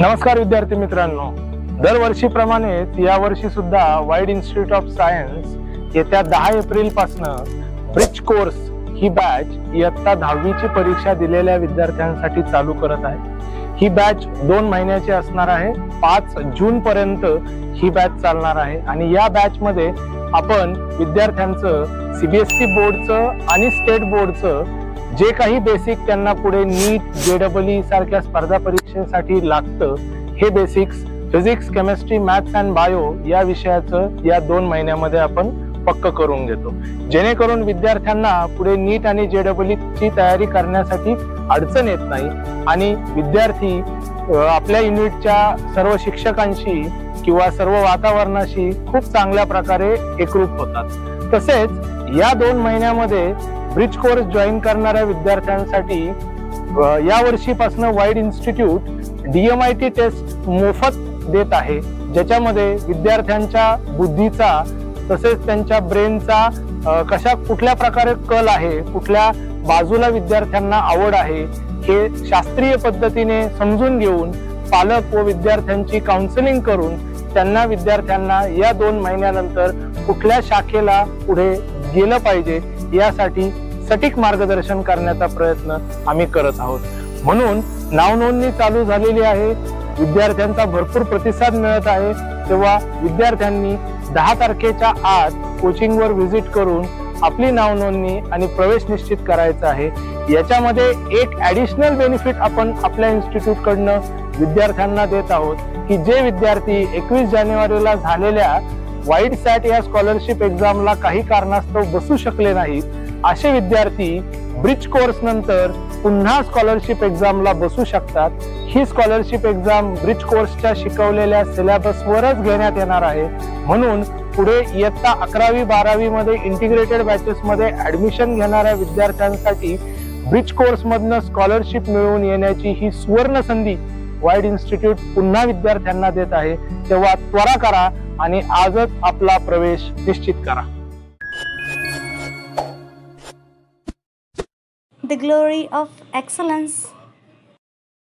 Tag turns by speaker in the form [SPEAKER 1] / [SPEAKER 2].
[SPEAKER 1] नमस्कार विद्यार्थी मित्रांनो, दरवर्षीप्रमाणेच यावर्षी सुद्धा वाईड इन्स्टिट्यूट ऑफ सायन्स येत्या 10 एप्रिल पासून ब्रिज कोर्स ही बॅच इयत्ता 10वी ची परीक्षा दिलेल्या विद्यार्थ्यांसाठी चालू करत आहे। ही बॅच 2 महिन्याची असणार आहे। 5 जून पर्यंत ही बॅच चालणार आहे आणि या बॅच मध्ये आपण विद्यार्थ्यांचं सीबीएसई बोर्डचं आणि स्टेट बोर्डचं जे काही बेसिक त्यांना पुढे नीट जेईई सारख्या स्पर्धा परीक्षेसाठी लागतं, हे basics physics, chemistry, maths and bio या विषयाचं या 2 महिन्यामध्ये आपण पक्क करून घेतो, जेणेकरून विद्यार्थ्यांना पुढे नीट आणि जेईई ची तयारी करण्यासाठी अडचण येत नाही आणि विद्यार्थी आपल्या युनिटच्या सर्व शिक्षकांशी किंवा सर्व वातावरणाशी खूप चांगल्या प्रकारे एकरूप होतात। तसेच या 2 महिन्यामध्ये ब्रिज कोर्स जॉईन करणाऱ्या विद्यार्थ्यांसाठी या वर्षीपासून वाईड इन्स्टिट्यूट DMIT टेस्ट मोफत देत आहे, ज्याच्यामध्ये विद्यार्थ्यांच्या बुद्धीचा तसेच त्यांच्या ब्रेनचा कुठल्या प्रकारे कल आहे, कुठल्या बाजूला विद्यार्थ्यांना आवड आहे, हे शास्त्रीय पद्धतीने समजून घेऊन पालक व विद्यार्थ्यांची काउन्सिलिंग करून त्यांना विद्यार्थ्यांना या 2 महिन्यानंतर कुठल्या शाखेला पुढे गेलं पाहिजे यासाठी सटीक मार्गदर्शन करण्याचा प्रयत्न आम्ही करत आहोत। म्हणून नाव नोंदणी चालू झालेली आहे, विद्यार्थ्यांचा भरपूर प्रतिसाद मिळत आहे, तेव्हा विद्यार्थ्यांनी 10 तारखेच्या आत कोचिंगवर व्हिजिट करून आपली नाव नोंदणी आणि प्रवेश निश्चित करायचा आहे। याच्यामध्ये एक ॲडिशनल बेनिफिट आपण आपल्या इन्स्टिट्यूट कडनं विद्यार्थ्यांना देत आहोत की जे विद्यार्थी 21 जानेवारीला झालेल्या वाईड सॅट या स्कॉलरशिप एक्झामला काही कारणास्तव बसू शकले नाहीत, असे विद्यार्थी ब्रिज कोर्स नंतर पुन्हा स्कॉलरशिप एक्झामला बसू शकतात। ही स्कॉलरशिप एक्झाम ब्रिज कोर्सच्या शिकवलेल्या सिलेबसवरच घेण्यात येणार आहे, म्हणून पुढे इयत्ता 11वी 12वी मध्ये इंटिग्रेटेड बॅचेस मध्ये ऍडमिशन घेणाऱ्या विद्यार्थ्यांसाठी ब्रिज कोर्स मधनं स्कॉलरशिप मिळवून येण्याची ही सुवर्ण संधी वाईड इन्स्टिट्यूट पुन्हा विद्यार्थ्यांना देत आहे। तेव्हा त्वरा करा आणि आजच आपला प्रवेश निश्चित करा।
[SPEAKER 2] The glory of excellence